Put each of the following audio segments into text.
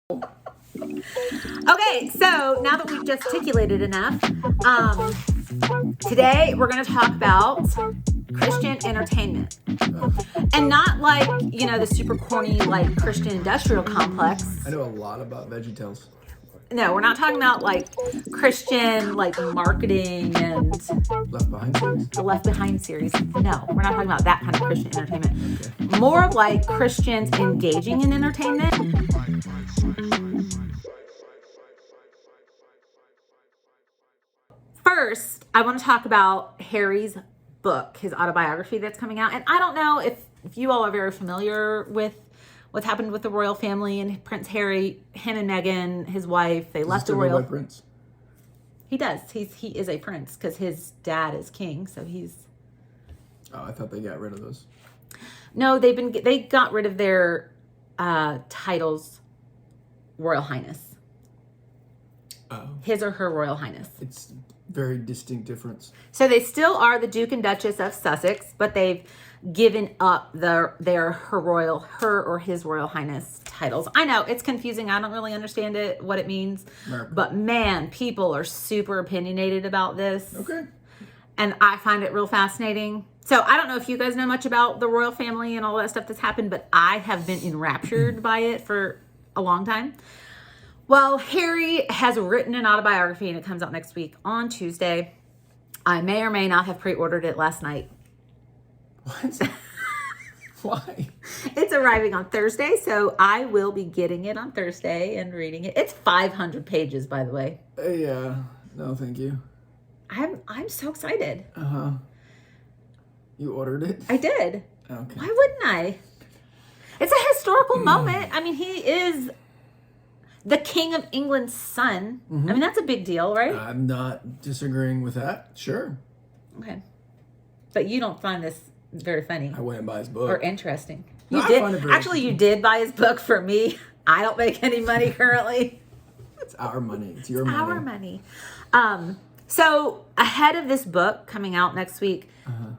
Okay, so now that we've gesticulated enough, today we're going to talk about Christian entertainment. And not like, the super corny, like Christian industrial complex. I know a lot about VeggieTales. No, we're not talking about like Christian, like marketing and Left Behind series? the Left Behind series. No, we're not talking about that kind of Christian entertainment. Okay. More of like Christians engaging in entertainment. First, I want to talk about Harry's book, his autobiography that's coming out. And I don't know if you all are very familiar with what's happened with the royal family and Prince Harry, him and Meghan, his wife. They left the royal. Prince. He does. He is a prince because his dad is king, so he's. Oh, I thought they got rid of those. No, they got rid of their titles, Royal Highness. Oh. His or her Royal Highness. It's very distinct difference. So they still are the Duke and Duchess of Sussex, but they've given up her or his Royal Highness titles. I know it's confusing. I don't really understand what it means. America. But man, people are super opinionated about this. Okay. And I find it real fascinating. So I don't know if you guys know much about the royal family and all that stuff that's happened, but I have been enraptured by it for a long time. Well, Harry has written an autobiography and it comes out next week on Tuesday. I may or may not have pre-ordered it last night. What? Why? It's arriving on Thursday, so I will be getting it on Thursday and reading it. It's 500 pages, by the way. Yeah. No, thank you. I'm so excited. Uh-huh. You ordered it? I did. Okay. Why wouldn't I? It's a historical moment. I mean, he is the King of England's son. Mm-hmm. I mean, that's a big deal, right? I'm not disagreeing with that. Sure. Okay. But you don't find this very funny. I went and buy his book. Or interesting. No, You did. Actually, you did buy his book for me. I don't make any money currently. It's our money. It's your money. Our money. So ahead of this book coming out next week,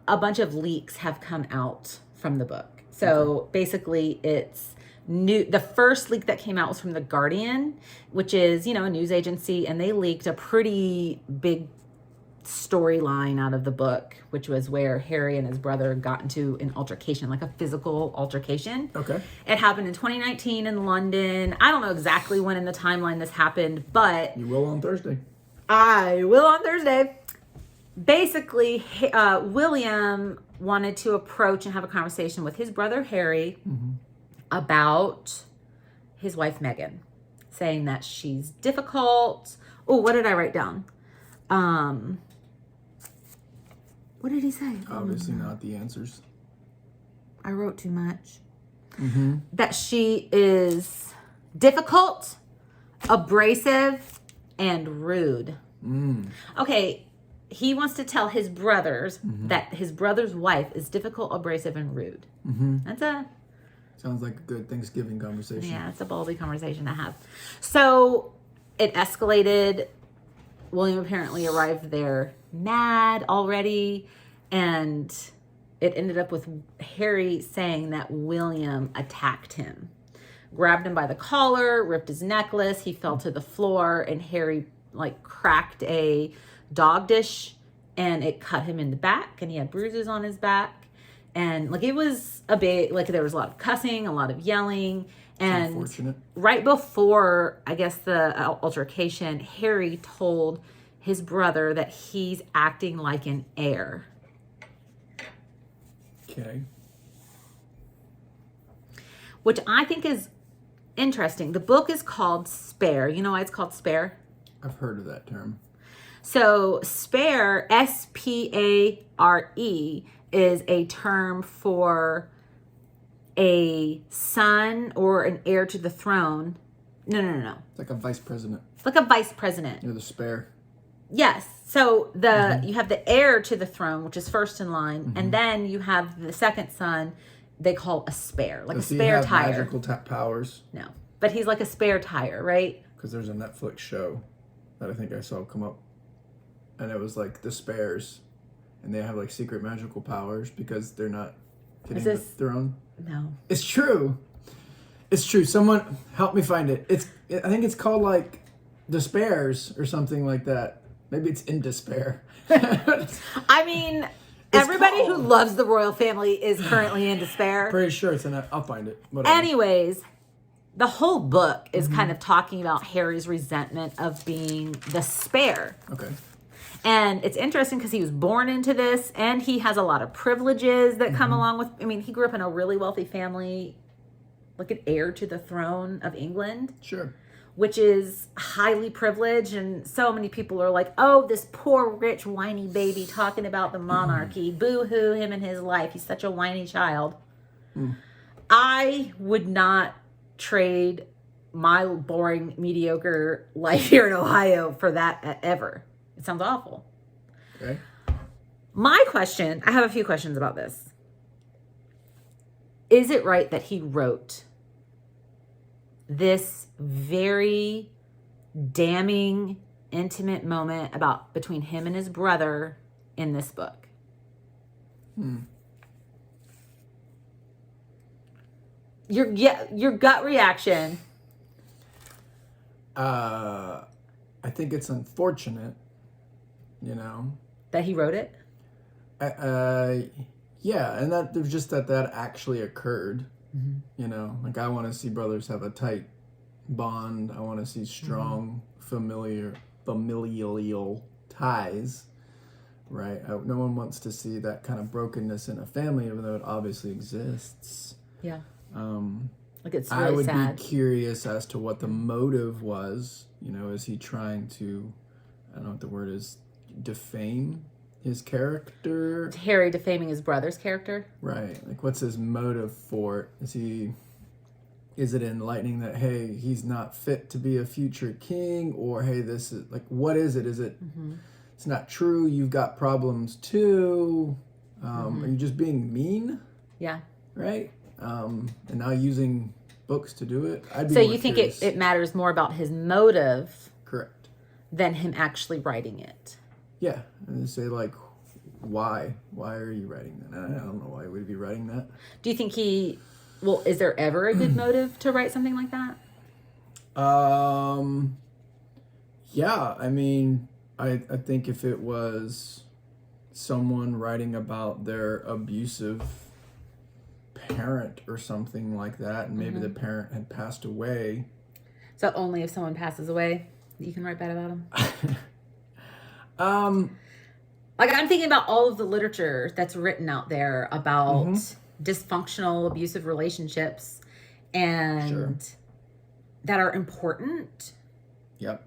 a bunch of leaks have come out from the book. So basically it's new. The first leak that came out was from The Guardian, which is, a news agency, and they leaked a pretty big storyline out of the book, which was where Harry and his brother got into an altercation, like a physical altercation. Okay. It happened in 2019 in London. I don't know exactly when in the timeline this happened, but you will on Thursday. I will on Thursday. Basically, William wanted to approach and have a conversation with his brother Harry about his wife Meghan, saying that she's difficult. Oh, what did I write down? What did he say? Obviously not the answers. I wrote too much. That she is difficult, abrasive, and rude. Okay, he wants to tell his brothers that his brother's wife is difficult, abrasive, and rude. Sounds like a good Thanksgiving conversation. Yeah, it's a ballsy conversation to have. So it escalated. William apparently arrived there mad already, and it ended up with Harry saying that William attacked him, grabbed him by the collar, ripped his necklace. He fell to the floor, and Harry cracked a dog dish, and it cut him in the back, and he had bruises on his back, and it was a big, there was a lot of cussing, a lot of yelling. And unfortunate. Right before, I guess, the altercation, Harry told his brother that he's acting like an heir. Okay. Which I think is interesting. The book is called Spare. You know why it's called Spare? I've heard of that term. So spare, S-P-A-R-E, is a term for a son or an heir to the throne. No. It's like a vice president. It's like a vice president. You're the spare. Yes. So you have the heir to the throne, which is first in line, and then you have the second son. They call a spare, like Does a spare he have tire. Magical powers? No, but he's like a spare tire, right? Because there's a Netflix show that I think I saw come up, and it was like the spares, and they have secret magical powers because they're not getting the throne. No. It's true. It's true. Someone help me find it. I think it's called like Despairs or something like that. Maybe it's In Despair. I mean, everybody who loves the royal family is currently in despair. Pretty sure it's in it. I'll find it. Whatever. Anyways, the whole book is kind of talking about Harry's resentment of being the spare. Okay. And it's interesting because he was born into this, and he has a lot of privileges that come along with. I mean, he grew up in a really wealthy family, like an heir to the throne of England. Sure. Which is highly privileged, and so many people are like, oh, this poor, rich, whiny baby talking about the monarchy. Boo-hoo, him and his life. He's such a whiny child. I would not trade my boring, mediocre life here in Ohio for that ever. It sounds awful. Okay. My question, I have a few questions about this. Is it right that he wrote this very damning, intimate moment between him and his brother in this book? Your gut reaction. I think it's unfortunate, That he wrote it? Yeah, and that there's just that actually occurred. Like I want to see brothers have a tight bond. I want to see strong familial ties, right? No one wants to see that kind of brokenness in a family, even though it obviously exists. Yeah. Like it's really I would sad. be curious as to what the motive was. Is he trying to, I don't know what the word is, defame his character? Harry defaming his brother's character? Right. Like, what's his motive for it? Is it enlightening that, hey, he's not fit to be a future king? Or, hey, this is, like, what is it? Is it, it's not true, you've got problems too? Are you just being mean? Yeah. Right? And now using books to do it? I'd be So more you think curious. it matters more about his motive Correct. than him actually writing it? Yeah. And they say, like, why? Why are you writing that? I don't know why he would be writing that. Do you think is there ever a good motive to write something like that? Yeah, I mean, I think if it was someone writing about their abusive parent or something like that, and maybe the parent had passed away. So only if someone passes away, you can write bad about them? Like, I'm thinking about all of the literature that's written out there about dysfunctional, abusive relationships and that are important. Yep.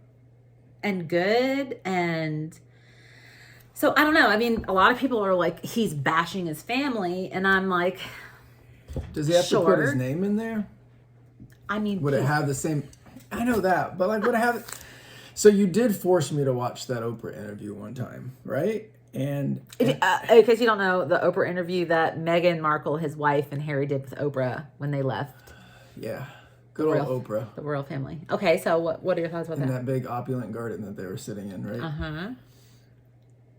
And good. And so, I don't know. I mean, a lot of people are like, he's bashing his family. And I'm like, does he have to put his name in there? I mean, would it have the same? I know that, but like, would it have? So you did force me to watch that Oprah interview one time, right? And in case you don't know, the Oprah interview that Meghan Markle, his wife, and Harry did with Oprah when they left. Yeah, good old Oprah. The royal family. Okay, so what are your thoughts about that? In that big opulent garden that they were sitting in, right? Uh-huh.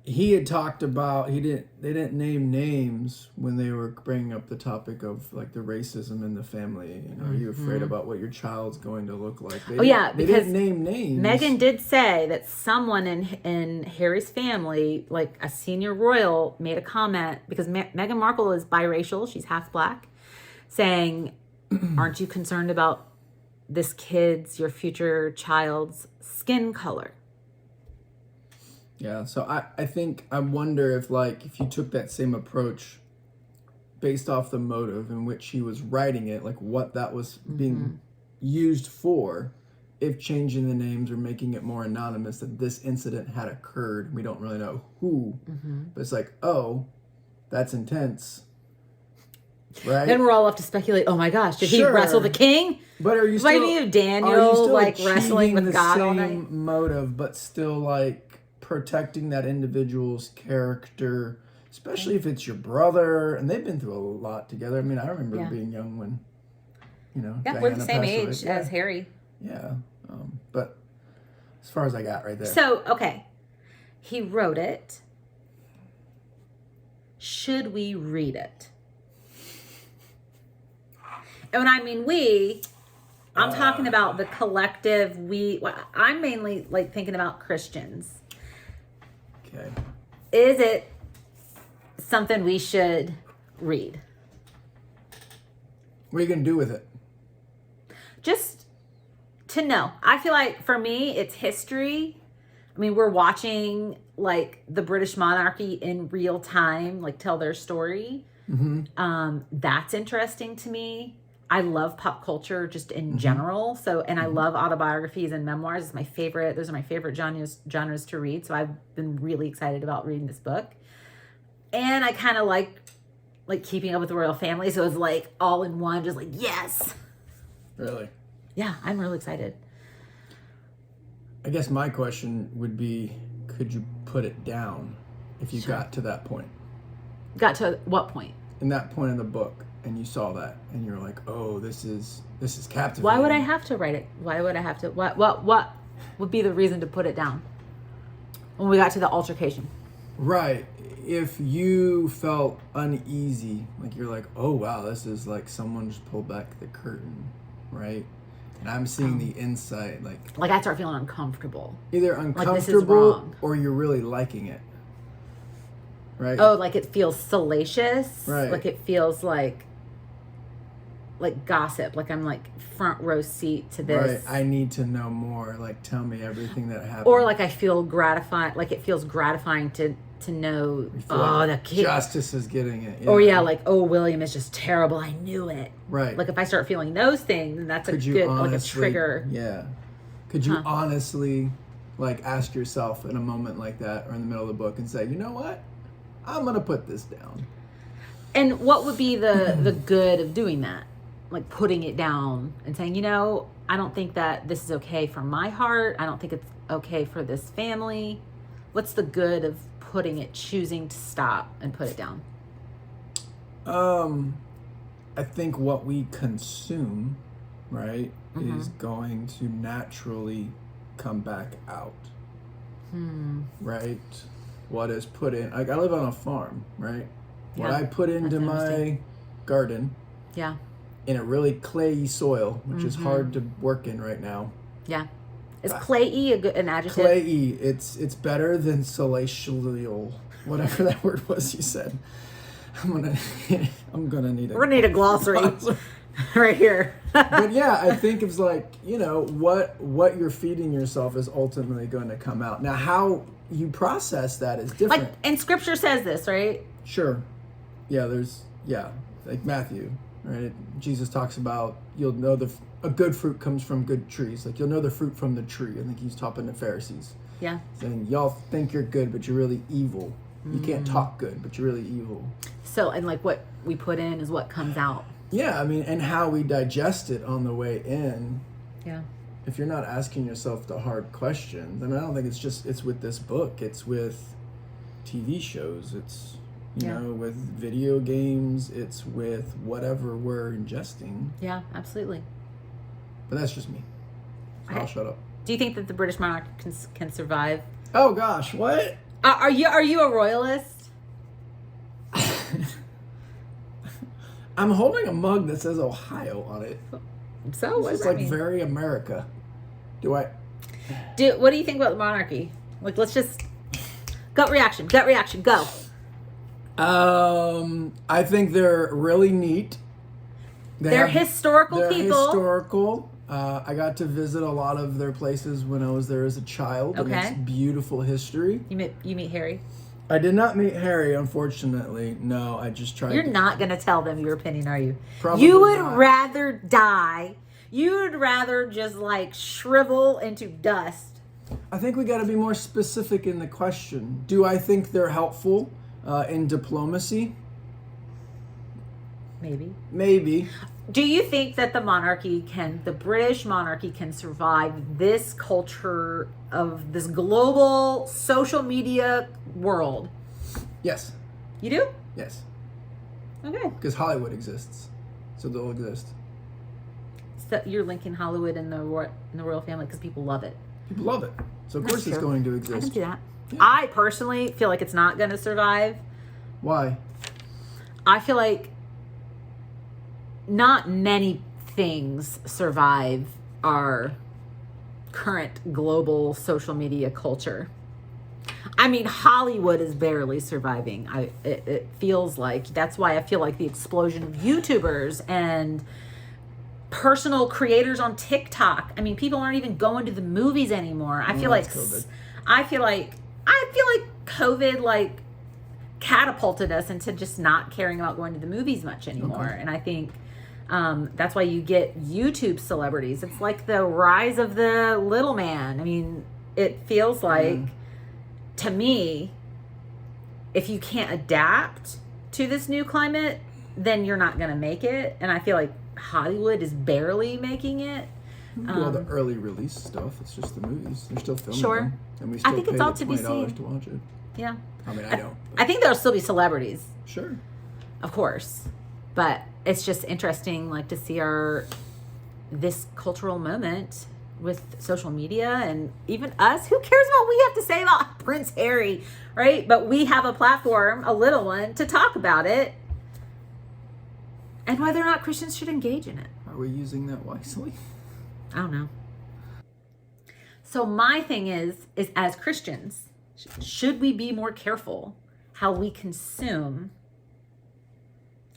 He had talked about they didn't name names when they were bringing up the topic of like the racism in the family. Are you afraid about what your child's going to look like? They didn't name names. Meghan did say that someone in Harry's family, like a senior royal, made a comment because Meghan Markle is biracial. She's half black, saying, "Aren't you concerned about this your future child's skin color?" Yeah, so I wonder if you took that same approach based off the motive in which he was writing it, like what that was being used for, if changing the names or making it more anonymous that this incident had occurred. We don't really know who, but it's like, oh, that's intense, right? Then we're all left to speculate, oh my gosh, did he wrestle the king? But are you still, maybe Daniel like wrestling with the God all same night? motive, but still like protecting that individual's character, especially if it's your brother and they've been through a lot together. I mean, I remember being young when, we're the same Diana age passed away. as Harry. Yeah, but as far as I got right there. So, okay, he wrote it. Should we read it? And when I mean we, I'm talking about the collective. I'm mainly like thinking about Christians. Okay. Is it something we should read? What are you going to do with it? Just to know. I feel like for me, it's history. I mean, we're watching like the British monarchy in real time, like tell their story. That's interesting to me. I love pop culture just in general. So, and I love autobiographies and memoirs. It's my favorite. Those are my favorite genres to read. So I've been really excited about reading this book. And I kind of like keeping up with the royal family. So it's like all in one, just like, yes. Really? Yeah, I'm really excited. I guess my question would be, could you put it down if you got to that point? Got to what point? In that point in the book, and you saw that, and you're like, oh, this is captivating. Why would I have to write it? Why would I have to? What would be the reason to put it down when we got to the altercation? Right. If you felt uneasy, like you're like, oh, wow, this is like someone just pulled back the curtain, right? And I'm seeing the insight, like I start feeling uncomfortable. Either Like this is uncomfortable wrong. or you're really liking it. Right? Oh, like it feels salacious. Right. Like it feels like gossip. Like I'm like front row seat to this. Right. I need to know more. Like tell me everything that happened. Or like I feel gratified. Like it feels gratifying to know. Like the kid. justice is getting it. Or like William is just terrible. I knew it. Right. Like if I start feeling those things, then that's Could a you good honestly, like a trigger. Yeah. Could you honestly like ask yourself in a moment like that or in the middle of the book and say, you know what? I'm gonna put this down. And what would be the good of doing that? Like putting it down and saying, I don't think that this is okay for my heart. I don't think it's okay for this family. What's the good of choosing to stop and put it down? I think what we consume, right, is going to naturally come back out. Right? What is put in, like I live on a farm, right? What I put into my garden, in a really clayey soil, which is hard to work in right now. Yeah. Is clayey an adjective? Clayey, it's better than salacial, whatever that word was you said. I'm gonna need We're gonna need a glossary right here. But yeah, I think it's like, what you're feeding yourself is ultimately going to come out. Now, how you process that is different. Like, and scripture says this, right? Sure. Yeah, like Matthew, right? Jesus talks about, you'll know a good fruit comes from good trees. Like, you'll know the fruit from the tree. I think he's talking to Pharisees. Yeah. Saying, y'all think you're good, but you're really evil. You can't talk good, but you're really evil. So, and like what we put in is what comes out. Yeah, I mean, and how we digest it on the way in. Yeah. If you're not asking yourself the hard questions, and I don't think it's with this book, it's with TV shows, it's, you know, with video games, it's with whatever we're ingesting. Yeah, absolutely. But that's just me. So I'll shut up. Do you think that the British monarch can survive? Oh gosh, what? Are you a royalist? I'm holding a mug that says Ohio on it. So what does It's that like mean? very America. What do you think about the monarchy? Like, let's just gut reaction, go. I think they're really neat. They're historical they're people. Historical. I got to visit a lot of their places when I was there as a child. Okay. And it's beautiful history. You meet Harry? I did not meet Harry, unfortunately. No, I just tried. You're not going to tell them your opinion, are you? Probably You would not. rather die. You would rather just like shrivel into dust. I think we got to be more specific in the question. Do I think they're helpful in diplomacy? Maybe. Do you think that the British monarchy can survive this culture of this global social media world? Yes. You do? Yes. Okay. Because Hollywood exists, so they'll exist. So you're linking Hollywood and the royal family because people love it. People love it, so of course it's going to exist. I can see that. Yeah. I personally feel like it's not going to survive. Why? I feel like not many things survive our current global social media culture. I mean, Hollywood is barely surviving. It feels like. That's why I feel like the explosion of YouTubers and personal creators on TikTok. I mean, people aren't even going to the movies anymore. I feel like COVID like catapulted us into just not caring about going to the movies much anymore. Okay. And I think that's why you get YouTube celebrities. It's like the rise of the little man. I mean, it feels like, to me, if you can't adapt to this new climate, then you're not going to make it. And I feel like Hollywood is barely making it. Well, the early release stuff, it's just the movies. They're still filming them. And we I think it's all to be $20 seen. to watch it. Yeah. I mean, I don't. I think there'll still be celebrities. Sure. Of course. But it's just interesting, like, to see this cultural moment with social media and even us. Who cares what we have to say about Prince Harry, right? But we have a platform, a little one, to talk about it and whether or not Christians should engage in it. Are we using that wisely? I don't know. So my thing is as Christians, should we be more careful how we consume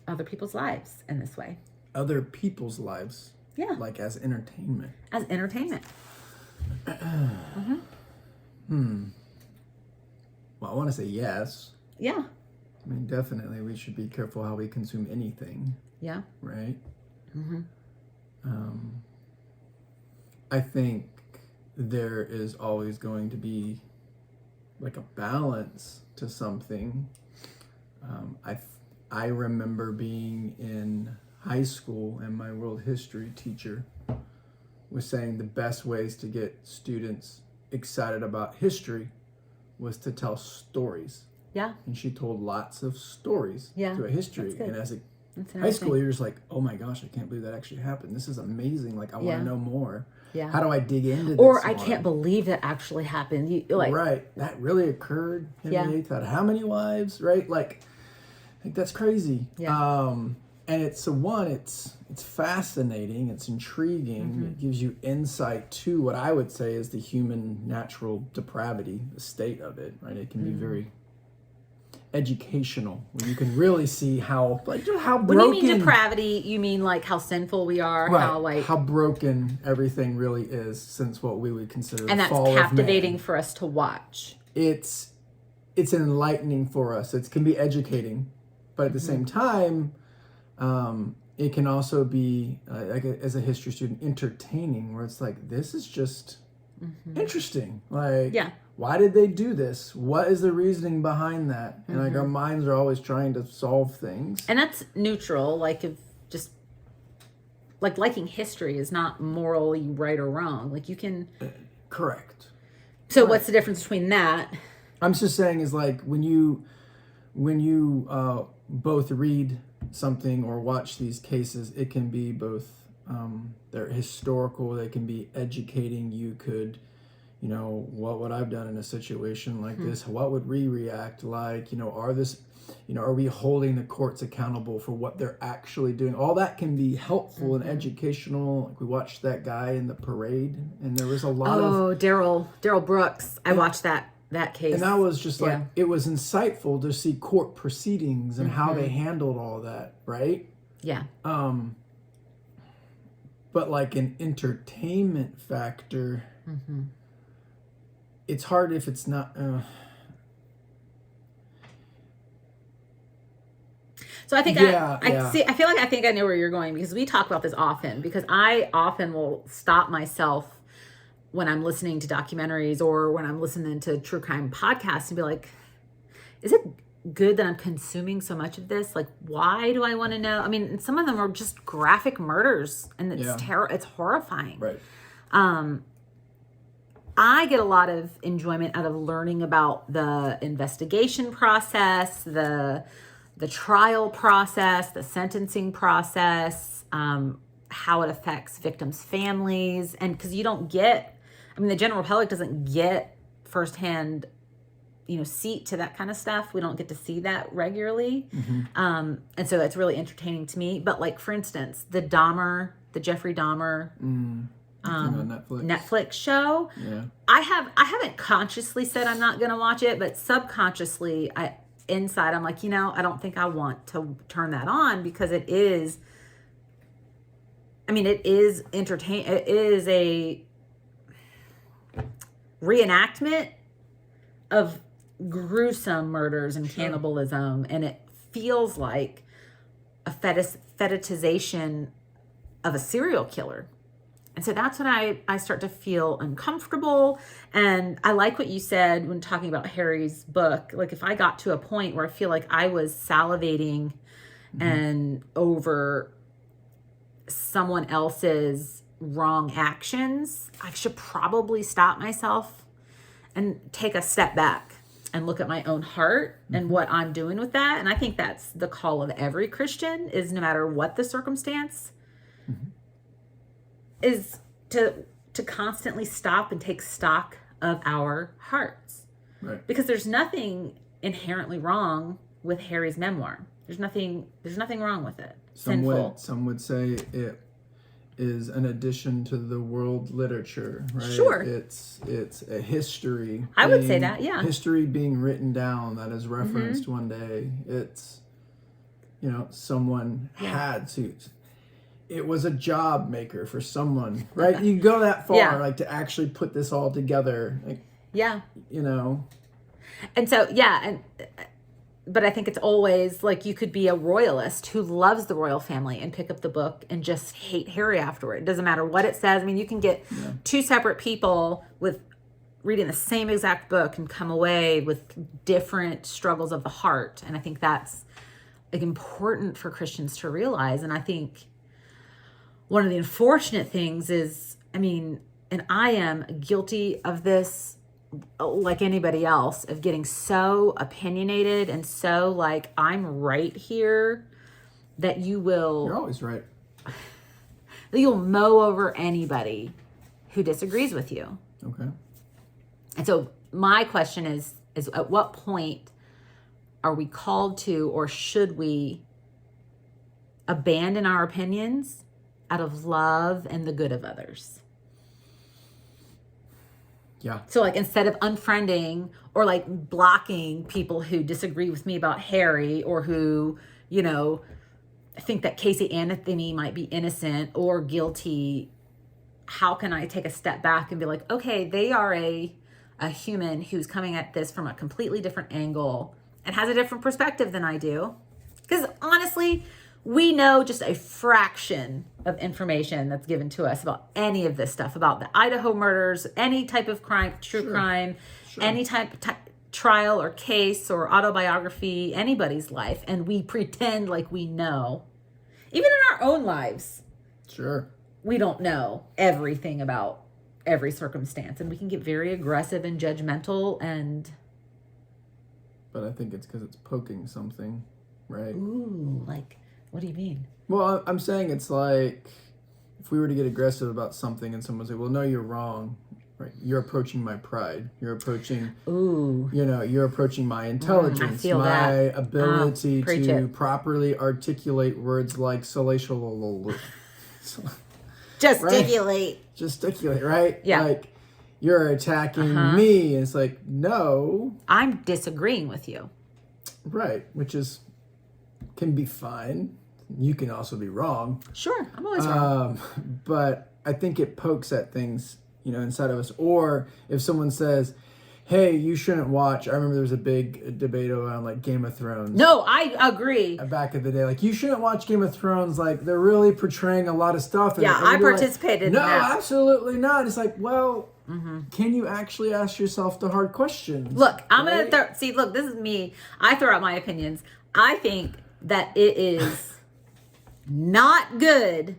other people's lives in this way? Other people's lives? Yeah. Like as entertainment? As entertainment. Well, I want to say yes. Yeah. I mean, definitely we should be careful how we consume anything. Yeah. Right? I think there is always going to be like a balance to something. I remember being in high school and my world history teacher was saying the best ways to get students excited about history was to tell stories. Yeah. And she told lots of stories through a history. And as a high school, you're just like, oh my gosh, I can't believe that actually happened. This is amazing. Like, I want to know more. Yeah. How do I dig into this? Or I can't believe that actually happened. Right. That really occurred. Henry VIII had how many wives? Right? Like that's crazy. Yeah. And it's fascinating. It's intriguing. It gives you insight to what I would say is the human natural depravity, the state of it. Right. It can be very educational, where you can really see how broken. When you mean depravity, you mean like how sinful we are, right. how broken everything really is since what we would consider and the fall that's captivating of man. For us to watch. It's enlightening for us. It can be educating, but at the same time, it can also be as a history student entertaining, where it's like, this is just interesting. Like, why did they do this? What is the reasoning behind that? And like our minds are always trying to solve things. And that's neutral. Like, if just like liking history is not morally right or wrong. Like, you can. Correct. So what's the difference between that? I'm just saying is like when you both read something or watch these cases, it can be both. They're historical. They can be educating. You could. What would I've done in a situation like this? What would we react like? Are we holding the courts accountable for what they're actually doing? All that can be helpful and educational. Like we watched that guy in the parade, and there was a lot of Darryl Brooks. I watched that case, and that was just like it was insightful to see court proceedings and how they handled all that, right? Yeah. But like an entertainment factor. It's hard if it's not. So I think I feel like I know where you're going, because we talk about this often. Because I often will stop myself when I'm listening to documentaries or when I'm listening to true crime podcasts and be like, "Is it good that I'm consuming so much of this? Like, why do I want to know?" I mean, some of them are just graphic murders, and it's it's horrifying. Right. I get a lot of enjoyment out of learning about the investigation process, the trial process, the sentencing process, how it affects victims' families. And because you don't get, the general public doesn't get firsthand, seat to that kind of stuff. We don't get to see that regularly. And so that's really entertaining to me. But like, for instance, the Dahmer the Jeffrey Dahmer thing on Netflix show. Yeah. I haven't consciously said I'm not going to watch it, but subconsciously, inside I'm like, I don't think I want to turn that on, because it is entertain. It is a reenactment of gruesome murders and cannibalism, and it feels like a fetishization of a serial killer. And so that's when I start to feel uncomfortable. And I like what you said when talking about Harry's book. Like, if I got to a point where I feel like I was salivating and over someone else's wrong actions, I should probably stop myself and take a step back and look at my own heart and what I'm doing with that. And I think that's the call of every Christian, is no matter what the circumstance, is to constantly stop and take stock of our hearts. Right. Because there's nothing inherently wrong with Harry's memoir. There's nothing wrong with it. Some would say it is an addition to the world literature, right? Sure. It's a history. I would say that, yeah. History being written down that is referenced one day. It's, someone had to. It was a job maker for someone, right? You go that far, like, to actually put this all together. Like, And so, but I think it's always like, you could be a royalist who loves the royal family and pick up the book and just hate Harry afterward. It doesn't matter what it says. I mean, you can get two separate people with reading the same exact book and come away with different struggles of the heart. And I think that's, like, important for Christians to realize. And I think one of the unfortunate things is, and I am guilty of this, like anybody else, of getting so opinionated and so like, I'm right here, that you're always right. You'll mow over anybody who disagrees with you. Okay. And so my question is at what point are we called to, or should we abandon our opinions out of love and the good of others? Yeah. So, like, instead of unfriending or like blocking people who disagree with me about Harry, or who, think that Casey Anthony might be innocent or guilty, how can I take a step back and be like, okay, they are a human who's coming at this from a completely different angle and has a different perspective than I do? Because honestly, we know just a fraction of information that's given to us about any of this stuff, about the Idaho murders, any type of crime, true crime, any type trial or case or autobiography, anybody's life. And we pretend like we know. Even in our own lives. Sure. We don't know everything about every circumstance. And we can get very aggressive and judgmental and... But I think it's because it's poking something, right? Ooh, like... What do you mean? Well, I'm saying it's like, if we were to get aggressive about something and someone say, well, no, you're wrong, right? You're approaching my pride. You're approaching, you're approaching my intelligence, my ability to properly articulate words like salacial. Gesticulate. Right? Gesticulate, right? Yeah. Like, you're attacking me. And it's like, no. I'm disagreeing with you. Right. Which can be fine. You can also be wrong. Sure, I'm always wrong. But I think it pokes at things, inside of us. Or if someone says, hey, you shouldn't watch. I remember there was a big debate around like Game of Thrones. No, I agree. Back in the day, like, you shouldn't watch Game of Thrones. Like, they're really portraying a lot of stuff. Yeah, I participated in that. No, absolutely not. It's like, well, can you actually ask yourself the hard questions? Look, I'm going to look, this is me. I throw out my opinions. I think that it is not good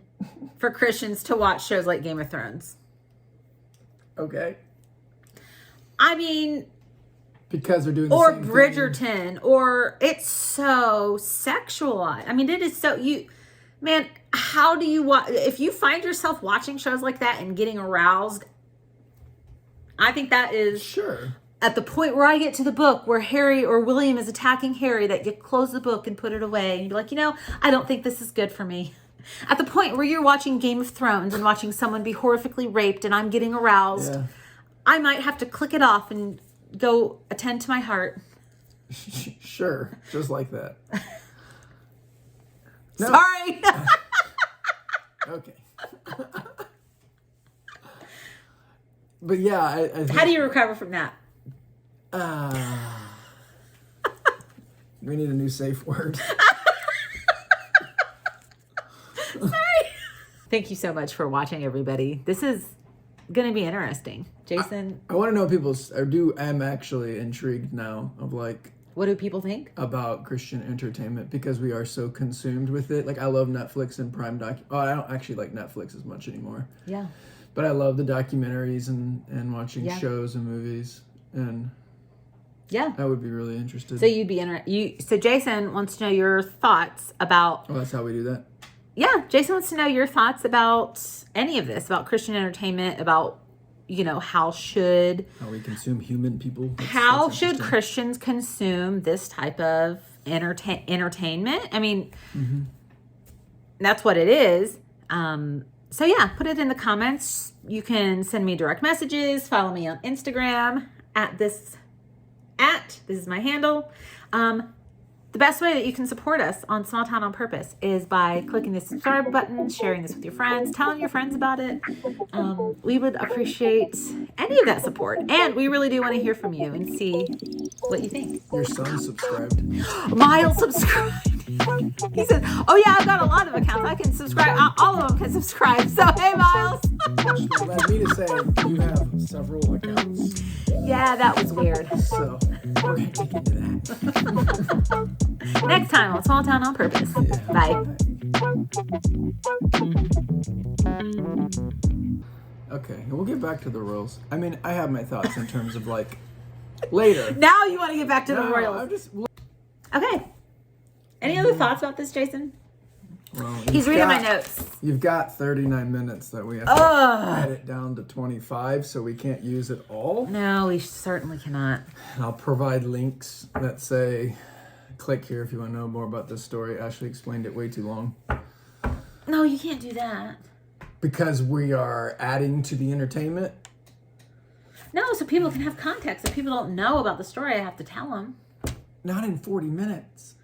for Christians to watch shows like Game of Thrones. Okay. Because they're doing the same thing. Or Bridgerton, or it's so sexualized. It is so, how do you watch, if you find yourself watching shows like that and getting aroused, I think that is sure. At the point where I get to the book where Harry or William is attacking Harry, that you close the book and put it away and you're like, I don't think this is good for me. At the point where you're watching Game of Thrones and watching someone be horrifically raped and I'm getting aroused, Yeah. I might have to click it off and go attend to my heart. Sure. Just like that. No. Sorry. Okay. But yeah, I think, How do you recover from that? we need a new safe word. Thank you so much for watching, everybody. This is going to be interesting. Jason, I want to know what people's. I'm actually intrigued now of like what do people think? about Christian entertainment because we are so consumed with it. Like I love Netflix and Prime I don't actually like Netflix as much anymore. Yeah. But I love the documentaries and watching Yeah. shows and movies, and Yeah. I would be really interested. So you'd be So Jason wants to know your thoughts about. Oh, that's how we do that. Yeah, Jason wants to know your thoughts about any of this, about Christian entertainment, about how we consume human people. how that's should interesting. Christians consume this type of entertainment? I mean, that's what it is. So yeah, put it in the comments. You can send me direct messages. Follow me on Instagram this is my handle. The best way that you can support us on Small Town on Purpose is by clicking the subscribe button, sharing this with your friends, telling your friends about it. We would appreciate any of that support. And we really do want to hear from you and see what you think. Your son subscribed. Miles subscribed. He said, oh yeah, I've got a lot of accounts. I can subscribe. All of them can subscribe. So, hey, Miles. Let me to say you have several accounts. Yeah, that was weird. So we're going to get into that. Next time on Small Town on Purpose. Yeah. Bye. Okay, we'll get back to the royals. I mean, I have my thoughts in terms of like later. Now you want to get back to the No, Royals. I'm just. Okay. Any other thoughts about this, Jason? Well, He's reading my notes. You've got 39 minutes that we have to Ugh. edit down to 25, so we can't use it all. No, we certainly cannot. And I'll provide links that say, click here if you want to know more about this story. Ashley explained it way too long. No, you can't do that. Because we are adding to the entertainment. No, so people can have context. If people don't know about the story, I have to tell them. Not in 40 minutes.